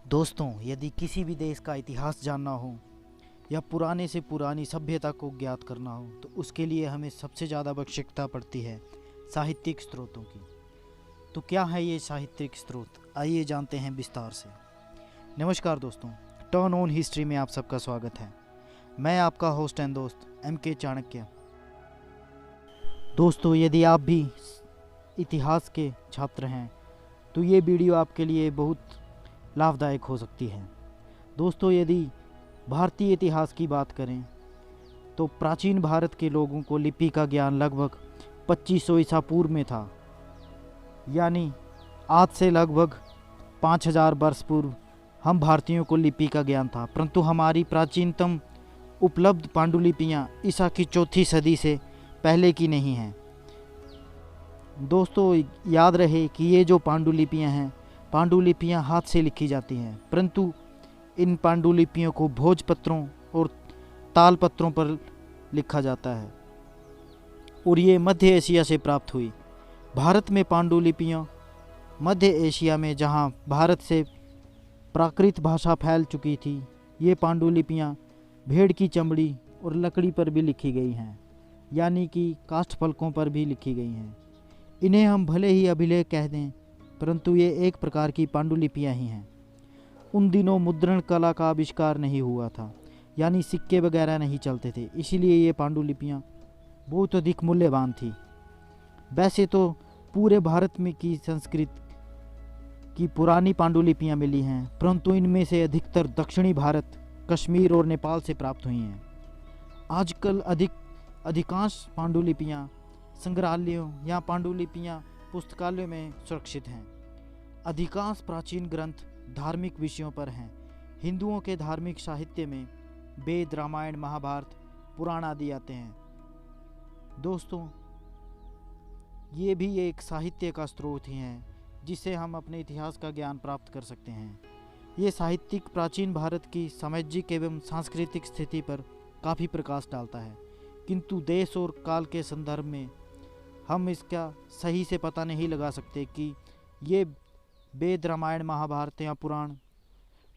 दोस्तों, यदि किसी भी देश का इतिहास जानना हो या पुराने से पुरानी सभ्यता को ज्ञात करना हो तो उसके लिए हमें सबसे ज़्यादा आवश्यकता पड़ती है साहित्यिक स्रोतों की। तो क्या है ये साहित्यिक स्रोत, आइए जानते हैं विस्तार से। नमस्कार दोस्तों, टर्न ऑन हिस्ट्री में आप सबका स्वागत है। मैं आपका होस्ट एंड दोस्त MK चाणक्य। दोस्तों, यदि आप भी इतिहास के छात्र हैं तो ये वीडियो आपके लिए बहुत लाभदायक हो सकती है। दोस्तों, यदि भारतीय इतिहास की बात करें तो प्राचीन भारत के लोगों को लिपि का ज्ञान लगभग 2500 ईसा पूर्व में था, यानी आज से लगभग 5000 वर्ष पूर्व हम भारतीयों को लिपि का ज्ञान था। परंतु हमारी प्राचीनतम उपलब्ध पांडुलिपियाँ ईसा की 4वीं सदी से पहले की नहीं हैं। दोस्तों, याद रहे कि ये जो पांडुलिपियाँ हैं, पांडुलिपियाँ हाथ से लिखी जाती हैं, परंतु इन पांडुलिपियों को भोजपत्रों और तालपत्रों पर लिखा जाता है और ये मध्य एशिया से प्राप्त हुई। भारत में पांडुलिपियाँ मध्य एशिया में, जहाँ भारत से प्राकृत भाषा फैल चुकी थी, ये पांडुलिपियाँ भेड़ की चमड़ी और लकड़ी पर भी लिखी गई हैं, यानी कि काष्ठफलकों पर भी लिखी गई हैं। इन्हें हम भले ही अभिलेख कह दें, परंतु ये एक प्रकार की पांडुलिपियाँ ही हैं। उन दिनों मुद्रण कला का आविष्कार नहीं हुआ था, यानी सिक्के वगैरह नहीं चलते थे, इसीलिए ये पांडुलिपियाँ बहुत अधिक मूल्यवान थी। वैसे तो पूरे भारत में की संस्कृत की पुरानी पांडुलिपियाँ मिली हैं, परंतु इनमें से अधिकतर दक्षिणी भारत, कश्मीर और नेपाल से प्राप्त हुई हैं। आजकल अधिकांश पांडुलिपियाँ संग्रहालयों या पांडुलिपियाँ पुस्तकालयों में सुरक्षित हैं। अधिकांश प्राचीन ग्रंथ धार्मिक विषयों पर हैं। हिंदुओं के धार्मिक साहित्य में वेद, रामायण, महाभारत, पुराण आदि आते हैं। दोस्तों, ये भी एक साहित्य का स्रोत ही हैं जिससे हम अपने इतिहास का ज्ञान प्राप्त कर सकते हैं। ये साहित्यिक प्राचीन भारत की सामाजिक एवं सांस्कृतिक स्थिति पर काफ़ी प्रकाश डालता है, किंतु देश और काल के संदर्भ में हम इसका सही से पता नहीं लगा सकते कि ये वेद, रामायण, महाभारत या पुराण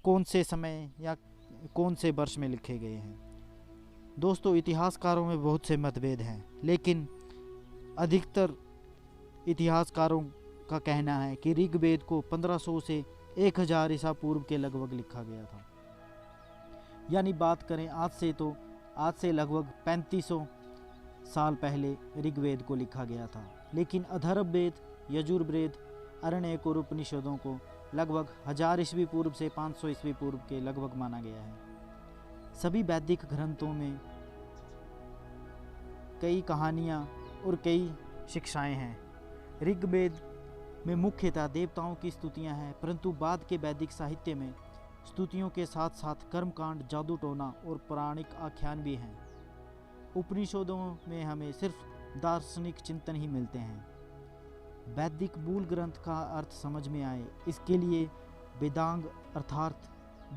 कौन से समय या कौन से वर्ष में लिखे गए हैं। दोस्तों, इतिहासकारों में बहुत से मतभेद हैं, लेकिन अधिकतर इतिहासकारों का कहना है कि ऋग्वेद को 1500 से 1000 ईसा पूर्व के लगभग लिखा गया था। यानी बात करें आज से लगभग 3500 साल पहले ऋग्वेद को लिखा गया था। लेकिन अथर्ववेद, यजुर्वेद, अरण्यक और उपनिषदों को लगभग 1000 ईस्वी पूर्व से 500 ईस्वी पूर्व के लगभग माना गया है। सभी वैदिक ग्रंथों में कई कहानियाँ और कई शिक्षाएं हैं। ऋग्वेद में मुख्यतः देवताओं की स्तुतियाँ हैं, परंतु बाद के वैदिक साहित्य में स्तुतियों के साथ साथ कर्मकांड, जादू टोना और पौराणिक आख्यान भी हैं। उपनिषदों में हमें सिर्फ दार्शनिक चिंतन ही मिलते हैं। वैदिक मूल ग्रंथ का अर्थ समझ में आए, इसके लिए वेदांग अर्थात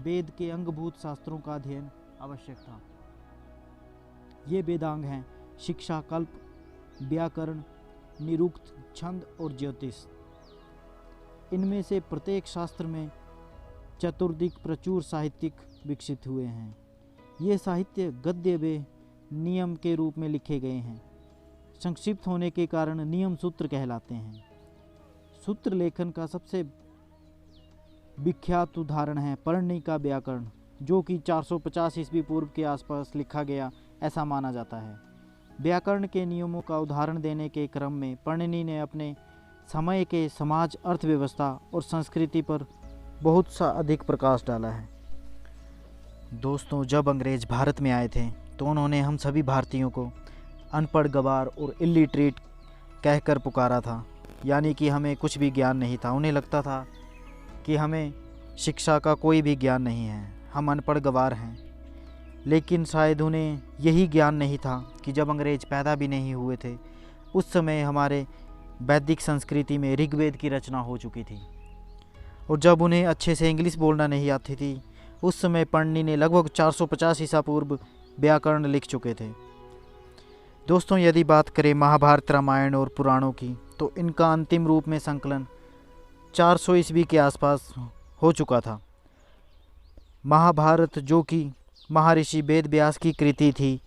वेद के अंगभूत शास्त्रों का अध्ययन आवश्यक था। ये वेदांग हैं शिक्षा, कल्प, व्याकरण, निरुक्त, छंद और ज्योतिष। इनमें से प्रत्येक शास्त्र में चतुर्दिक प्रचुर साहित्यिक विकसित हुए हैं। ये साहित्य गद्य व नियम के रूप में लिखे गए हैं। संक्षिप्त होने के कारण नियम सूत्र कहलाते हैं। सूत्र लेखन का सबसे विख्यात उदाहरण है पढ़नी का व्याकरण, जो कि 450 ईस्वी पूर्व के आसपास लिखा गया ऐसा माना जाता है। व्याकरण के नियमों का उदाहरण देने के क्रम में पढ़नी ने अपने समय के समाज, अर्थव्यवस्था और संस्कृति पर बहुत सा अधिक प्रकाश डाला है। दोस्तों, जब अंग्रेज भारत में आए थे तो उन्होंने हम सभी भारतीयों को अनपढ़, गवार और इलिटरेट कहकर पुकारा था, यानी कि हमें कुछ भी ज्ञान नहीं था। उन्हें लगता था कि हमें शिक्षा का कोई भी ज्ञान नहीं है, हम अनपढ़, गवार हैं। लेकिन शायद उन्हें यही ज्ञान नहीं था कि जब अंग्रेज पैदा भी नहीं हुए थे, उस समय हमारे वैदिक संस्कृति में ऋग्वेद की रचना हो चुकी थी। और जब उन्हें अच्छे से इंग्लिश बोलना नहीं आती थी, उस समय पढ़नी ने लगभग 450 ईसा पूर्व व्याकरण लिख चुके थे। दोस्तों, यदि बात करें महाभारत, रामायण और पुराणों की, तो इनका अंतिम रूप में संकलन 400 ईस्वी के आसपास हो चुका था। महाभारत, जो कि महर्षि वेद व्यास की कृति थी,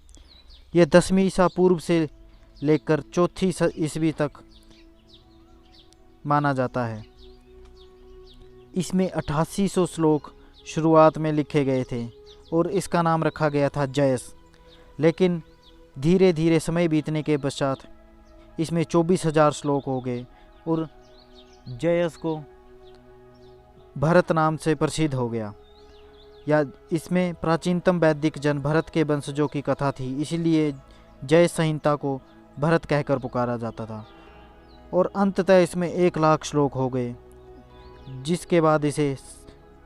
यह 10वीं ईसा पूर्व से लेकर 4वीं ईस्वी तक माना जाता है। इसमें 8800 श्लोक शुरुआत में लिखे गए थे और इसका नाम रखा गया था जयस। लेकिन धीरे धीरे समय बीतने के पश्चात इसमें 24,000 श्लोक हो गए और जयस को भरत नाम से प्रसिद्ध हो गया। या इसमें प्राचीनतम वैदिक जन भरत के वंशजों की कथा थी, इसलिए जय संहिता को भरत कहकर पुकारा जाता था। और अंततः इसमें 1,00,000 श्लोक हो गए, जिसके बाद इसे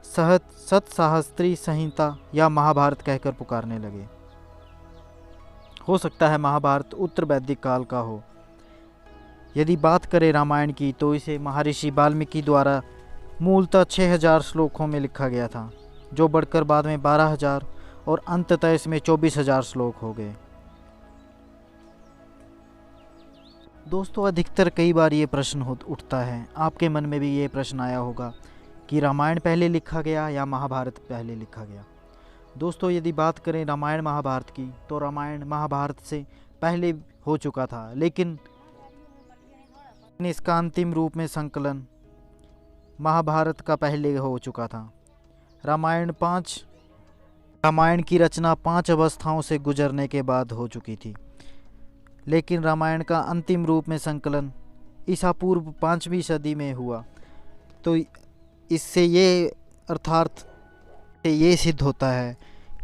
सतसहस्त्री संहिता या महाभारत कहकर पुकारने लगे। हो सकता है महाभारत उत्तर वैदिक काल का हो। यदि बात करें रामायण की, तो इसे महर्षि वाल्मीकि द्वारा मूलतः 6,000 श्लोकों में लिखा गया था, जो बढ़कर बाद में 12,000 और अंततः इसमें 24,000 श्लोक हो गए। दोस्तों, अधिकतर कई बार ये प्रश्न उठता है, आपके मन में भी ये प्रश्न आया होगा कि रामायण पहले लिखा गया या महाभारत पहले लिखा गया। दोस्तों, यदि बात करें रामायण महाभारत की, तो रामायण महाभारत से पहले हो चुका था, लेकिन इसका अंतिम रूप में संकलन महाभारत का पहले हो चुका था। रामायण की रचना 5 अवस्थाओं से गुजरने के बाद हो चुकी थी, लेकिन रामायण का अंतिम रूप में संकलन ईसा पूर्व 5वीं सदी में हुआ। तो इससे ये सिद्ध होता है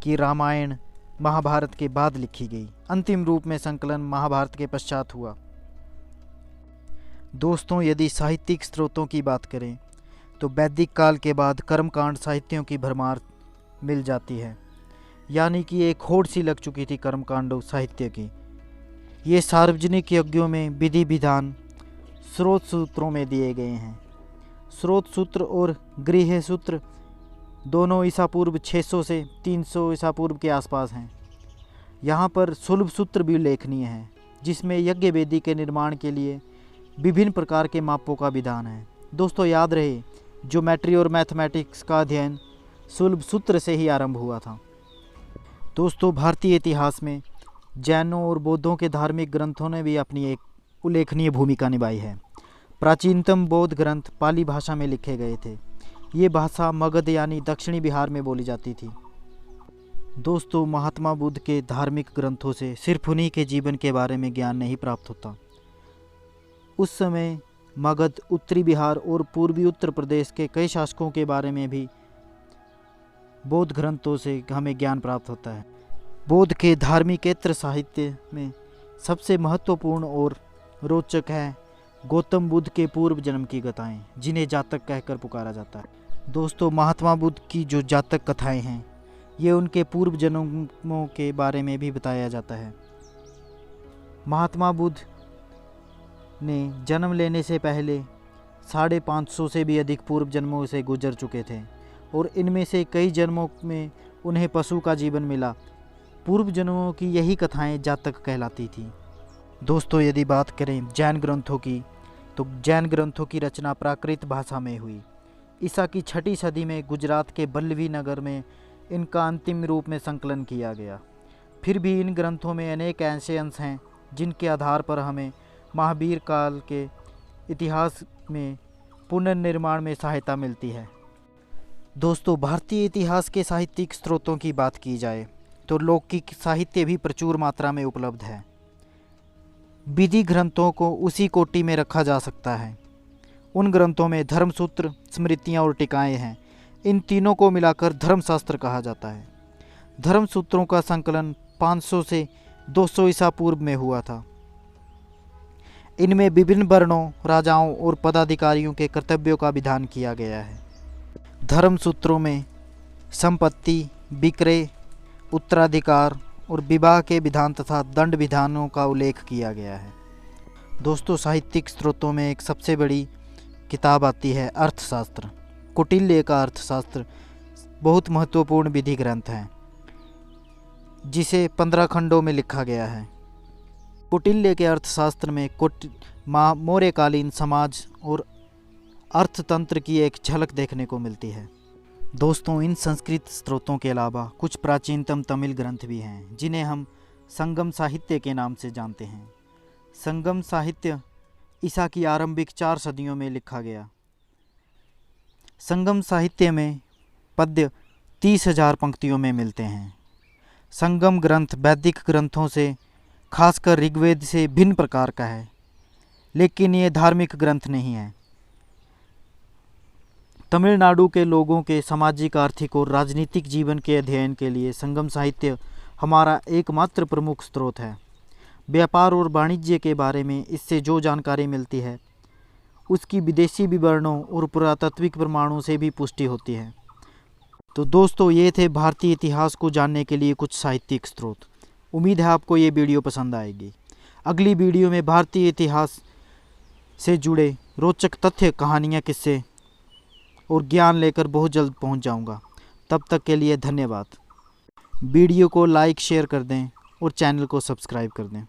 कि रामायण महाभारत के बाद लिखी गई। अंतिम रूप में संकलन महाभारत के पश्चात हुआ। दोस्तों, यदि साहित्यिक स्रोतों की बात करें, तो वैदिक काल के बाद कर्मकांड साहित्यों की भरमार मिल जाती है, यानी कि एक होड़ सी लग चुकी थी कर्मकांडों साहित्य की। ये सार्वजनिक यज्ञों में विधि विधान स्रोत सूत्रों में दिए गए हैं। स्रोत सूत्र और गृह सूत्र दोनों ईसा पूर्व 600 से 300 ईसा पूर्व के आसपास हैं। यहाँ पर सुलभ सूत्र भी उल्लेखनीय है, जिसमें यज्ञ वेदी के निर्माण के लिए विभिन्न प्रकार के मापों का विधान है। दोस्तों, याद रहे, ज्योमेट्री और मैथमेटिक्स का अध्ययन सुलभ सूत्र से ही आरंभ हुआ था। दोस्तों, भारतीय इतिहास में जैनों और बौद्धों के धार्मिक ग्रंथों ने भी अपनी एक उल्लेखनीय भूमिका निभाई है। प्राचीनतम बौद्ध ग्रंथ पाली भाषा में लिखे गए थे। ये भाषा मगध यानी दक्षिणी बिहार में बोली जाती थी। दोस्तों, महात्मा बुद्ध के धार्मिक ग्रंथों से सिर्फ उन्हीं के जीवन के बारे में ज्ञान नहीं प्राप्त होता। उस समय मगध, उत्तरी बिहार और पूर्वी उत्तर प्रदेश के कई शासकों के बारे में भी बौद्ध ग्रंथों से हमें ज्ञान प्राप्त होता है। बौद्ध के धार्मिकेतर साहित्य में सबसे महत्वपूर्ण और रोचक है गौतम बुद्ध के पूर्व जन्म की कथाएं, जिन्हें जातक कहकर पुकारा जाता है। दोस्तों, महात्मा बुद्ध की जो जातक कथाएं हैं, ये उनके पूर्व जन्मों के बारे में भी बताया जाता है। महात्मा बुद्ध ने जन्म लेने से पहले 550 से भी अधिक पूर्व जन्मों से गुजर चुके थे और इनमें से कई जन्मों में उन्हें पशु का जीवन मिला। पूर्व जन्मों की यही कथाएं जातक कहलाती थी। दोस्तों, यदि बात करें जैन ग्रंथों की, तो जैन ग्रंथों की रचना प्राकृत भाषा में हुई। ईसा की 6वीं सदी में गुजरात के बल्लवी नगर में इनका अंतिम रूप में संकलन किया गया। फिर भी इन ग्रंथों में अनेक ऐसे अंश हैं जिनके आधार पर हमें महावीर काल के इतिहास में पुनर्निर्माण में सहायता मिलती है। दोस्तों, भारतीय इतिहास के साहित्यिक स्रोतों की बात की जाए तो लौकिक साहित्य भी प्रचुर मात्रा में उपलब्ध है। विधि ग्रंथों को उसी कोटि में रखा जा सकता है। उन ग्रंथों में धर्मसूत्र, स्मृतियाँ और टीकाएँ हैं। इन तीनों को मिलाकर धर्मशास्त्र कहा जाता है। धर्मसूत्रों का संकलन 500 से 200 ईसा पूर्व में हुआ था। इनमें विभिन्न वर्णों, राजाओं और पदाधिकारियों के कर्तव्यों का विधान किया गया है। धर्मसूत्रों में संपत्ति, विक्रय, उत्तराधिकार और विवाह के विधान तथा दंड विधानों का उल्लेख किया गया है। दोस्तों, साहित्यिक स्रोतों में एक सबसे बड़ी किताब आती है अर्थशास्त्र। कौटिल्य का अर्थशास्त्र बहुत महत्वपूर्ण विधि ग्रंथ है, जिसे 15 खंडों में लिखा गया है। कौटिल्य के अर्थशास्त्र में मौर्यकालीन समाज और अर्थतंत्र की एक झलक देखने को मिलती है। दोस्तों, इन संस्कृत स्रोतों के अलावा कुछ प्राचीनतम तमिल ग्रंथ भी हैं जिन्हें हम संगम साहित्य के नाम से जानते हैं। संगम साहित्य ईसा की आरंभिक 4 सदियों में लिखा गया। संगम साहित्य में पद्य 30,000 पंक्तियों में मिलते हैं। संगम ग्रंथ वैदिक ग्रंथों से खासकर ऋग्वेद से भिन्न प्रकार का है, लेकिन ये धार्मिक ग्रंथ नहीं है। तमिलनाडु के लोगों के सामाजिक, आर्थिक और राजनीतिक जीवन के अध्ययन के लिए संगम साहित्य हमारा एकमात्र प्रमुख स्रोत है। व्यापार और वाणिज्य के बारे में इससे जो जानकारी मिलती है उसकी विदेशी विवरणों और पुरातात्विक प्रमाणों से भी पुष्टि होती है। तो दोस्तों, ये थे भारतीय इतिहास को जानने के लिए कुछ साहित्यिक स्रोत। उम्मीद है आपको ये वीडियो पसंद आएगी। अगली वीडियो में भारतीय इतिहास से जुड़े रोचक तथ्य, कहानियाँ, किस्से और ज्ञान लेकर बहुत जल्द पहुंच जाऊंगा। तब तक के लिए धन्यवाद। वीडियो को लाइक शेयर कर दें और चैनल को सब्सक्राइब कर दें।